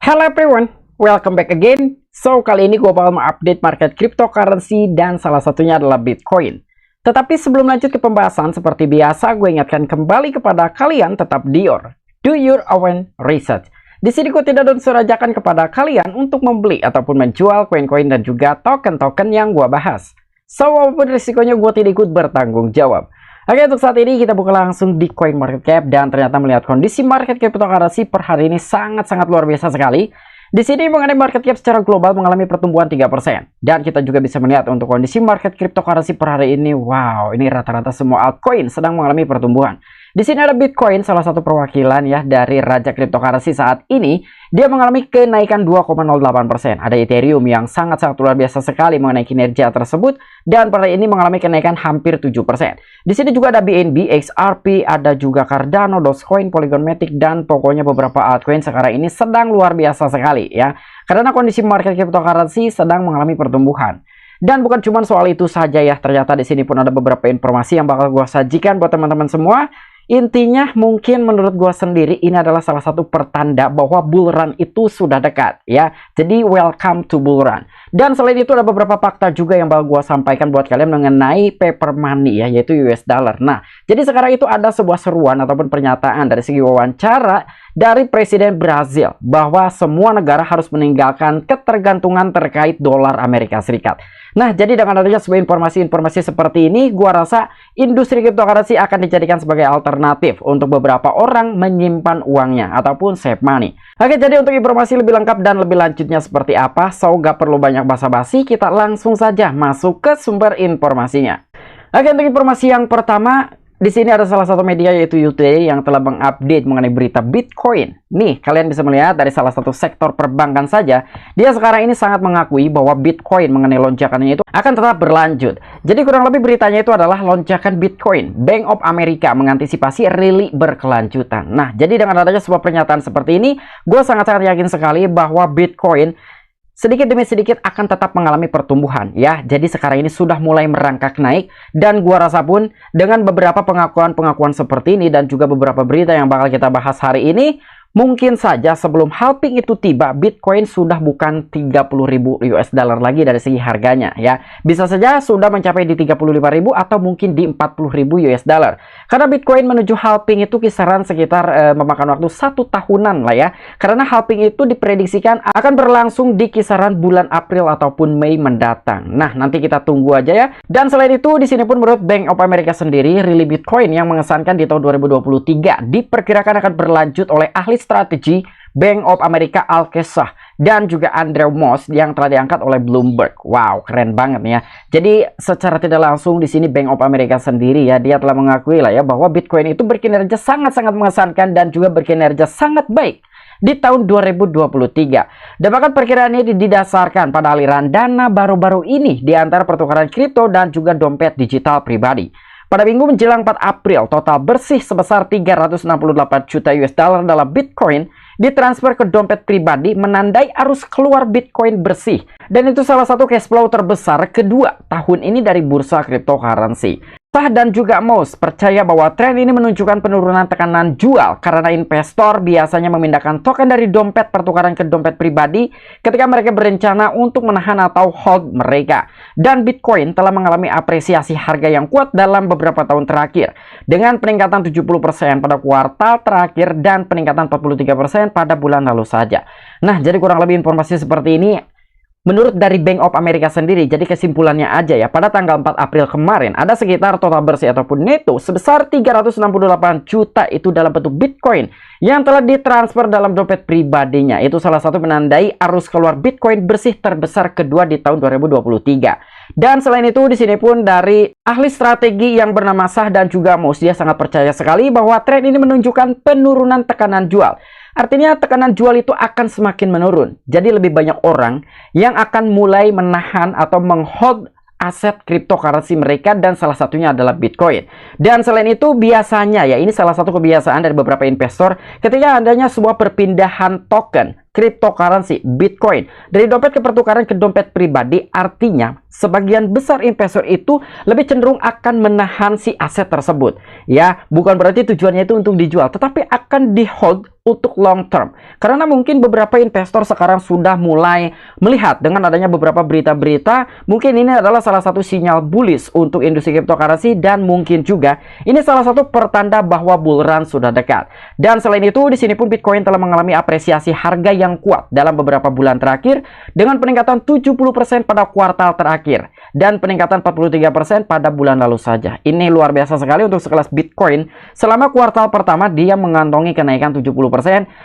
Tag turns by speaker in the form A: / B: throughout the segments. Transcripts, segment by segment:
A: Hello everyone, welcome back again. So, kali ini gue bakal mengupdate market cryptocurrency dan salah satunya adalah Bitcoin. Tetapi sebelum lanjut ke pembahasan, seperti biasa gue ingatkan kembali kepada kalian tetap do your own research. Di sini gue tidak mensurajakan kepada kalian untuk membeli ataupun menjual koin-koin dan juga token-token yang gue bahas. So, walaupun risikonya gue tidak ikut bertanggung jawab. Oke, untuk saat ini kita buka langsung di CoinMarketCap dan ternyata melihat kondisi market cryptocurrency per hari ini sangat-sangat luar biasa sekali. Di sini mengenai market cap secara global mengalami pertumbuhan 3%. Dan kita juga bisa melihat untuk kondisi market cryptocurrency per hari ini, wow, ini rata-rata semua altcoin sedang mengalami pertumbuhan. Di sini ada Bitcoin, salah satu perwakilan ya dari raja cryptocurrency saat ini. Dia mengalami kenaikan 2,08%. Ada Ethereum yang sangat-sangat luar biasa sekali mengenai kinerja tersebut. Dan pada ini mengalami kenaikan hampir 7%. Di sini juga ada BNB, XRP, ada juga Cardano, Dogecoin, Polygon Matic, dan pokoknya beberapa altcoin sekarang ini sedang luar biasa sekali ya. Karena kondisi market cryptocurrency sedang mengalami pertumbuhan. Dan bukan cuma soal itu saja ya, ternyata di sini pun ada beberapa informasi yang bakal gue sajikan buat teman-teman semua. Intinya mungkin menurut gue sendiri ini adalah salah satu pertanda bahwa bull run itu sudah dekat ya. Jadi welcome to bull run. Dan selain itu ada beberapa fakta juga yang bakal gue sampaikan buat kalian mengenai paper money ya, yaitu US dollar. Nah, jadi sekarang itu ada sebuah seruan ataupun pernyataan dari segi wawancara dari Presiden Brazil bahwa semua negara harus meninggalkan ketergantungan terkait dolar Amerika Serikat. Nah, jadi dengan adanya sebuah informasi-informasi seperti ini, gua rasa industri cryptocurrency akan dijadikan sebagai alternatif untuk beberapa orang menyimpan uangnya ataupun save money. Oke, jadi untuk informasi lebih lengkap dan lebih lanjutnya seperti apa, so gak perlu banyak basa-basi, kita langsung saja masuk ke sumber informasinya. Oke, untuk informasi yang pertama, di sini ada salah satu media yaitu Today yang telah mengupdate mengenai berita Bitcoin. Nih, kalian bisa melihat dari salah satu sektor perbankan saja, dia sekarang ini sangat mengakui bahwa Bitcoin mengenai lonjakannya itu akan tetap berlanjut. Jadi kurang lebih beritanya itu adalah lonjakan Bitcoin. Bank of America mengantisipasi rally berkelanjutan. Nah, jadi dengan adanya sebuah pernyataan seperti ini, gue sangat-sangat yakin sekali bahwa Bitcoin sedikit demi sedikit akan tetap mengalami pertumbuhan ya. Jadi sekarang ini sudah mulai merangkak naik. Dan gua rasa pun dengan beberapa pengakuan-pengakuan seperti ini dan juga beberapa berita yang bakal kita bahas hari ini, mungkin saja sebelum halving itu tiba, Bitcoin sudah bukan 30.000 US dollar lagi dari segi harganya ya. Bisa saja sudah mencapai di 35.000 atau mungkin di 40.000 US dollar. Karena Bitcoin menuju halving itu kisaran sekitar memakan waktu 1 tahunan lah ya. Karena halving itu diprediksikan akan berlangsung di kisaran bulan April ataupun Mei mendatang. Nah, nanti kita tunggu aja ya. Dan selain itu di sini pun menurut Bank of America sendiri, rally Bitcoin yang mengesankan di tahun 2023 diperkirakan akan berlanjut oleh ahli strategi Bank of America Al-Qessah dan juga Andrew Moss yang telah diangkat oleh Bloomberg. Wow, keren banget nih ya. Jadi secara tidak langsung di sini Bank of America sendiri ya, dia telah mengakui lah ya bahwa Bitcoin itu berkinerja sangat-sangat mengesankan dan juga berkinerja sangat baik di tahun 2023. Dan bahkan perkiraan ini didasarkan pada aliran dana baru-baru ini di antara pertukaran kripto dan juga dompet digital pribadi. Pada minggu menjelang 4 April, total bersih sebesar 368 juta US dollar dalam Bitcoin ditransfer ke dompet pribadi, menandai arus keluar Bitcoin bersih. Dan itu salah satu cash flow terbesar kedua tahun ini dari bursa cryptocurrency. Sah dan juga Moss percaya bahwa tren ini menunjukkan penurunan tekanan jual karena investor biasanya memindahkan token dari dompet pertukaran ke dompet pribadi ketika mereka berencana untuk menahan atau hold mereka. Dan Bitcoin telah mengalami apresiasi harga yang kuat dalam beberapa tahun terakhir dengan peningkatan 70% pada kuartal terakhir dan peningkatan 43% pada bulan lalu saja. Nah, jadi kurang lebih informasi seperti ini menurut dari Bank of America sendiri. Jadi kesimpulannya aja ya, pada tanggal 4 April kemarin ada sekitar total bersih ataupun neto sebesar 368 juta itu dalam bentuk Bitcoin yang telah ditransfer dalam dompet pribadinya. Itu salah satu menandai arus keluar Bitcoin bersih terbesar kedua di tahun 2023. Dan selain itu di sini pun dari ahli strategi yang bernama Sah dan juga Moss, dia sangat percaya sekali bahwa tren ini menunjukkan penurunan tekanan jual. Artinya tekanan jual itu akan semakin menurun. Jadi lebih banyak orang yang akan mulai menahan atau menghold aset cryptocurrency mereka dan salah satunya adalah Bitcoin. Dan selain itu biasanya ya, ini salah satu kebiasaan dari beberapa investor ketika adanya sebuah perpindahan token cryptocurrency, Bitcoin, dari dompet ke pertukaran ke dompet pribadi, artinya sebagian besar investor itu lebih cenderung akan menahan si aset tersebut. Ya, bukan berarti tujuannya itu untuk dijual, tetapi akan di hold untuk long term. Karena mungkin beberapa investor sekarang sudah mulai melihat dengan adanya beberapa berita-berita, mungkin ini adalah salah satu sinyal bullish untuk industri cryptocurrency, dan mungkin juga ini salah satu pertanda bahwa bull run sudah dekat. Dan selain itu, di sini pun Bitcoin telah mengalami apresiasi harga yang kuat dalam beberapa bulan terakhir dengan peningkatan 70% pada kuartal terakhir dan peningkatan 43% pada bulan lalu saja. Ini luar biasa sekali untuk sekelas Bitcoin. Selama kuartal pertama dia mengantongi kenaikan 70%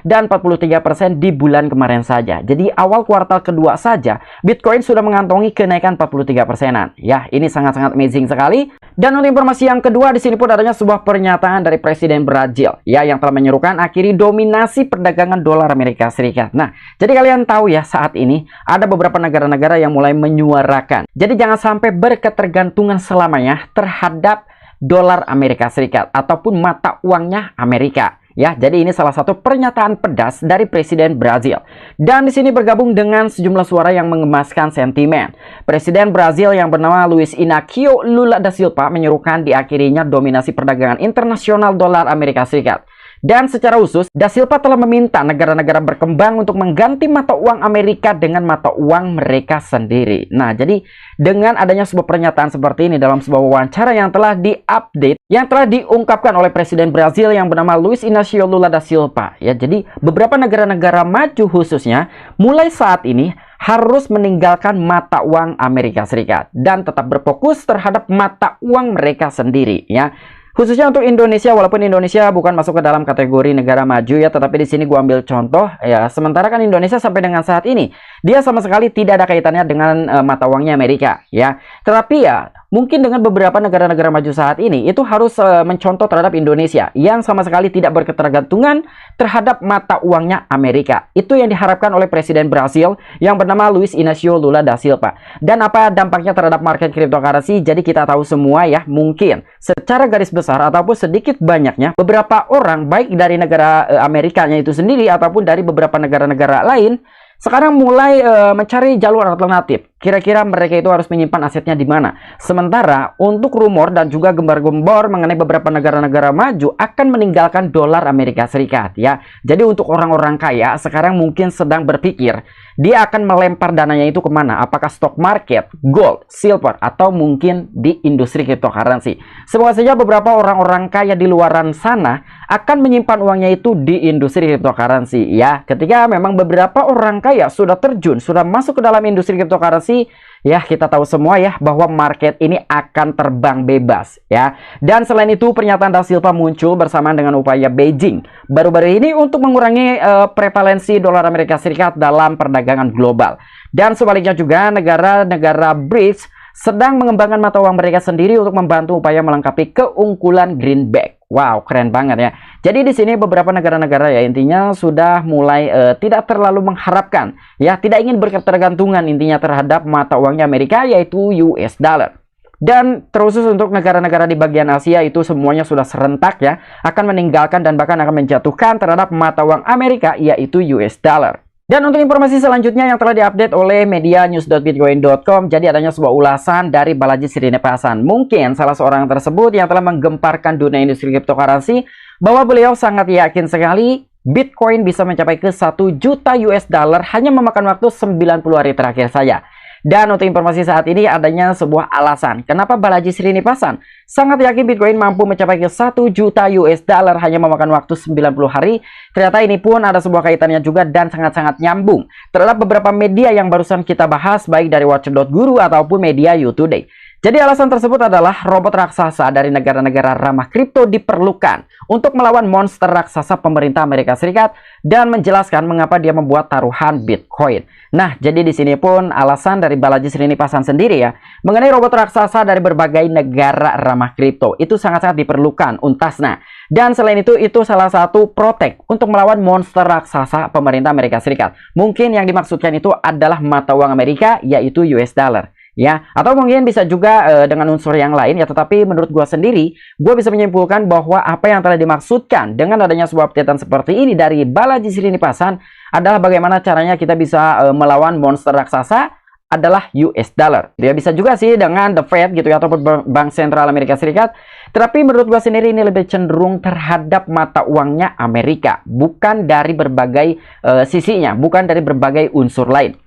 A: dan 43% di bulan kemarin saja. Jadi awal kuartal kedua saja Bitcoin sudah mengantongi kenaikan 43%-an. Ya, ini sangat-sangat amazing sekali. Dan untuk informasi yang kedua, di sini pun adanya sebuah pernyataan dari Presiden Brazil ya yang telah menyerukan akhiri dominasi perdagangan dolar Amerika Serikat. Nah, jadi kalian tahu ya, saat ini ada beberapa negara-negara yang mulai menyuarakan. Jadi jangan sampai berketergantungan selamanya terhadap dolar Amerika Serikat ataupun mata uangnya Amerika. Ya, jadi ini salah satu pernyataan pedas dari Presiden Brazil. Dan di sini bergabung dengan sejumlah suara yang mengemaskan sentimen. Presiden Brazil yang bernama Luiz Inácio Lula da Silva menyerukan diakhirinya dominasi perdagangan internasional dolar Amerika Serikat. Dan secara khusus, Da Silva telah meminta negara-negara berkembang untuk mengganti mata uang Amerika dengan mata uang mereka sendiri. Nah, jadi dengan adanya sebuah pernyataan seperti ini dalam sebuah wawancara yang telah diupdate, yang telah diungkapkan oleh Presiden Brazil yang bernama Luiz Inácio Lula da Silva. Ya, jadi beberapa negara-negara maju khususnya mulai saat ini harus meninggalkan mata uang Amerika Serikat dan tetap berfokus terhadap mata uang mereka sendiri, ya. Khususnya untuk Indonesia, walaupun Indonesia bukan masuk ke dalam kategori negara maju ya, tetapi di sini gua ambil contoh ya. Sementara kan Indonesia sampai dengan saat ini dia sama sekali tidak ada kaitannya dengan mata uangnya Amerika ya. Tetapi ya mungkin dengan beberapa negara-negara maju saat ini itu harus mencontoh terhadap Indonesia yang sama sekali tidak berketergantungan terhadap mata uangnya Amerika. Itu yang diharapkan oleh Presiden Brazil yang bernama Luiz Inácio Lula da Silva. Dan apa dampaknya terhadap market cryptocurrency? Jadi kita tahu semua ya, mungkin secara garis besar ataupun sedikit banyaknya beberapa orang baik dari negara Amerikanya itu sendiri ataupun dari beberapa negara-negara lain sekarang mulai mencari jalur alternatif. Kira-kira mereka itu harus menyimpan asetnya di mana? Sementara untuk rumor dan juga gembar-gembor mengenai beberapa negara-negara maju akan meninggalkan dolar Amerika Serikat ya. Jadi untuk orang-orang kaya sekarang mungkin sedang berpikir dia akan melempar dananya itu kemana? Apakah stock market, gold, silver, atau mungkin di industri cryptocurrency? Semoga saja beberapa orang-orang kaya di luaran sana akan menyimpan uangnya itu di industri cryptocurrency ya. Ketika memang beberapa orang kaya sudah terjun, sudah masuk ke dalam industri cryptocurrency, ya kita tahu semua ya bahwa market ini akan terbang bebas ya. Dan selain itu pernyataan Da Silva muncul bersamaan dengan upaya Beijing baru-baru ini untuk mengurangi prevalensi dolar Amerika Serikat dalam perdagangan global. Dan sebaliknya juga negara-negara BRICS sedang mengembangkan mata uang mereka sendiri untuk membantu upaya melengkapi keunggulan greenback. Wow, keren banget ya. Jadi di sini beberapa negara-negara ya intinya sudah mulai tidak terlalu mengharapkan ya, tidak ingin berketergantungan intinya terhadap mata uangnya Amerika yaitu US dollar. Dan terusus untuk negara-negara di bagian Asia itu semuanya sudah serentak ya akan meninggalkan dan bahkan akan menjatuhkan terhadap mata uang Amerika yaitu US dollar. Dan untuk informasi selanjutnya yang telah diupdate oleh media news.bitcoin.com, jadi adanya sebuah ulasan dari Balaji Srinivasan. Mungkin salah seorang tersebut yang telah menggemparkan dunia industri cryptocurrency bahwa beliau sangat yakin sekali Bitcoin bisa mencapai ke 1 juta US dollar hanya memakan waktu 90 hari terakhir saja. Dan untuk informasi saat ini adanya sebuah alasan kenapa Balaji Srinivasan sangat yakin Bitcoin mampu mencapai ke 1 juta US dollar hanya memakan waktu 90 hari. Ternyata ini pun ada sebuah kaitannya juga dan sangat-sangat nyambung terhadap beberapa media yang barusan kita bahas baik dari Watch.guru ataupun media YouToday. Jadi alasan tersebut adalah robot raksasa dari negara-negara ramah kripto diperlukan untuk melawan monster raksasa pemerintah Amerika Serikat dan menjelaskan mengapa dia membuat taruhan Bitcoin. Nah, jadi di sini pun alasan dari Balaji Srinivasan sendiri ya, mengenai robot raksasa dari berbagai negara ramah kripto itu sangat-sangat diperlukan untasnya. Dan selain itu salah satu protek untuk melawan monster raksasa pemerintah Amerika Serikat. Mungkin yang dimaksudkan itu adalah mata uang Amerika yaitu US dollar. ya, atau mungkin bisa juga dengan unsur yang lain ya. Tetapi menurut gua sendiri, gua bisa menyimpulkan bahwa apa yang telah dimaksudkan dengan adanya sebuah updatean seperti ini dari Balaji Srinivasan adalah bagaimana caranya kita bisa melawan monster raksasa adalah US dollar. Dia bisa juga sih dengan The Fed gitu ya, ataupun Bank Sentral Amerika Serikat. Tetapi menurut gua sendiri ini lebih cenderung terhadap mata uangnya Amerika, bukan dari berbagai sisinya, bukan dari berbagai unsur lain.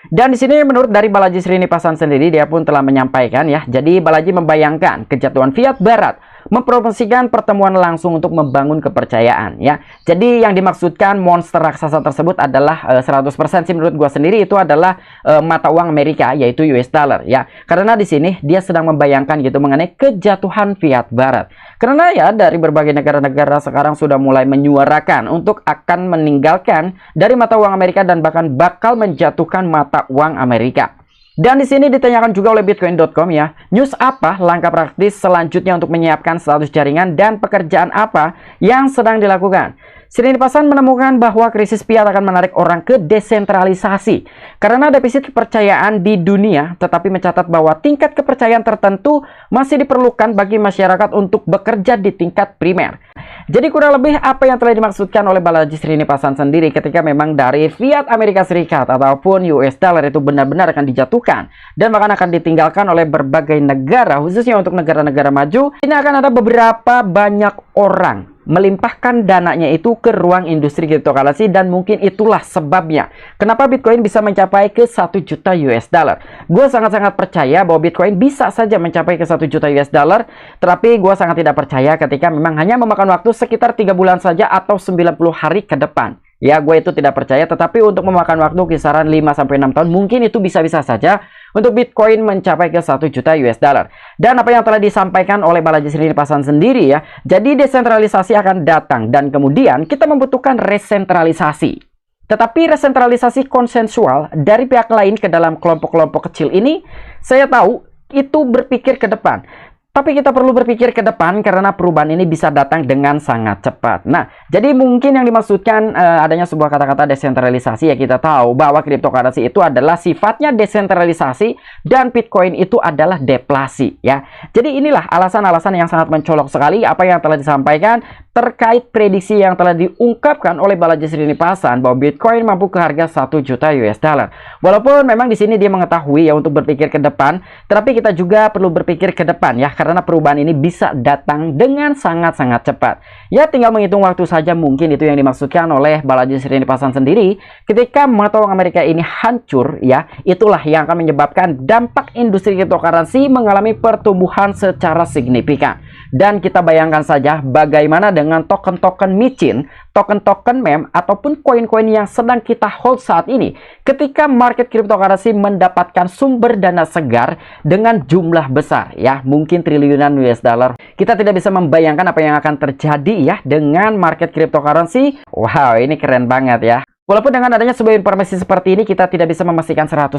A: Dan di sini menurut dari Balaji Srinivasan sendiri, dia pun telah menyampaikan ya. Jadi Balaji membayangkan kejatuhan fiat barat mempromosikan pertemuan langsung untuk membangun kepercayaan ya. Jadi yang dimaksudkan monster raksasa tersebut adalah 100% sih menurut gua sendiri itu adalah mata uang Amerika, yaitu US dollar ya. Karena di sini dia sedang membayangkan gitu mengenai kejatuhan fiat barat. Karena ya dari berbagai negara-negara sekarang sudah mulai menyuarakan untuk akan meninggalkan dari mata uang Amerika dan bahkan bakal menjatuhkan mata uang Amerika. Dan di sini ditanyakan juga oleh Bitcoin.com ya, news apa langkah praktis selanjutnya untuk menyiapkan status jaringan dan pekerjaan apa yang sedang dilakukan. Srinivasan menemukan bahwa krisis fiat akan menarik orang ke desentralisasi karena defisit kepercayaan di dunia, tetapi mencatat bahwa tingkat kepercayaan tertentu masih diperlukan bagi masyarakat untuk bekerja di tingkat primer. Jadi kurang lebih apa yang telah dimaksudkan oleh Balaji Srinivasan sendiri ketika memang dari fiat Amerika Serikat ataupun US dollar itu benar-benar akan dijatuhkan dan bahkan akan ditinggalkan oleh berbagai negara, khususnya untuk negara-negara maju. Ini akan ada beberapa banyak orang melimpahkan dananya itu ke ruang industri cryptocurrency, dan mungkin itulah sebabnya kenapa Bitcoin bisa mencapai ke 1 juta US dollar. Gue sangat-sangat percaya bahwa Bitcoin bisa saja mencapai ke 1 juta US dollar, tetapi gue sangat tidak percaya ketika memang hanya memakan waktu sekitar 3 bulan saja atau 90 hari ke depan. Ya, gue itu tidak percaya, tetapi untuk memakan waktu kisaran 5-6 tahun, mungkin itu bisa-bisa saja untuk Bitcoin mencapai ke 1 juta US dollar. Dan apa yang telah disampaikan oleh Balaji Srinivasan sendiri ya, jadi desentralisasi akan datang dan kemudian kita membutuhkan resentralisasi. Tetapi resentralisasi konsensual dari pihak lain ke dalam kelompok-kelompok kecil ini, saya tahu itu berpikir ke depan. Tapi kita perlu berpikir ke depan karena perubahan ini bisa datang dengan sangat cepat. Nah, jadi mungkin yang dimaksudkan adanya sebuah kata-kata desentralisasi ya, kita tahu bahwa cryptocurrency itu adalah sifatnya desentralisasi dan Bitcoin itu adalah deflasi ya. Jadi inilah alasan-alasan yang sangat mencolok sekali apa yang telah disampaikan terkait prediksi yang telah diungkapkan oleh Balaji Srinivasan bahwa Bitcoin mampu ke harga 1 juta US dollar. Walaupun memang di sini dia mengetahui ya untuk berpikir ke depan, tetapi kita juga perlu berpikir ke depan ya, karena perubahan ini bisa datang dengan sangat-sangat cepat. Ya, tinggal menghitung waktu saja, mungkin itu yang dimaksudkan oleh Balaji Srinivasan sendiri. Ketika mata uang Amerika ini hancur ya, itulah yang akan menyebabkan dampak industri cryptocurrency mengalami pertumbuhan secara signifikan. Dan kita bayangkan saja bagaimana dengan token-token micin, token-token meme, ataupun koin-koin yang sedang kita hold saat ini. Ketika market cryptocurrency mendapatkan sumber dana segar dengan jumlah besar ya, mungkin triliunan US dollar. Kita tidak bisa membayangkan apa yang akan terjadi ya dengan market cryptocurrency. Wow, ini keren banget ya. Walaupun dengan adanya sebuah informasi seperti ini kita tidak bisa memastikan 100%,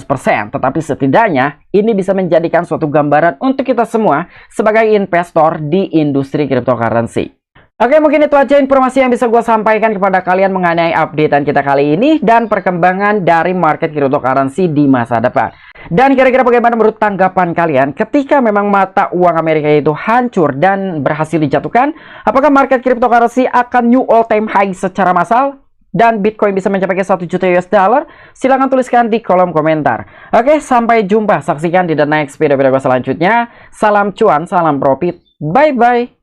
A: tetapi setidaknya ini bisa menjadikan suatu gambaran untuk kita semua sebagai investor di industri cryptocurrency. Oke, mungkin itu aja informasi yang bisa gue sampaikan kepada kalian mengenai updatean kita kali ini dan perkembangan dari market cryptocurrency di masa depan. Dan kira-kira bagaimana menurut tanggapan kalian ketika memang mata uang Amerika itu hancur dan berhasil dijatuhkan? Apakah market cryptocurrency akan new all time high secara massal? Dan Bitcoin bisa mencapai ke 1 juta US dollar? Silahkan tuliskan di kolom komentar. Oke, sampai jumpa. Saksikan di the next video gue selanjutnya. Salam cuan, salam profit. Bye-bye.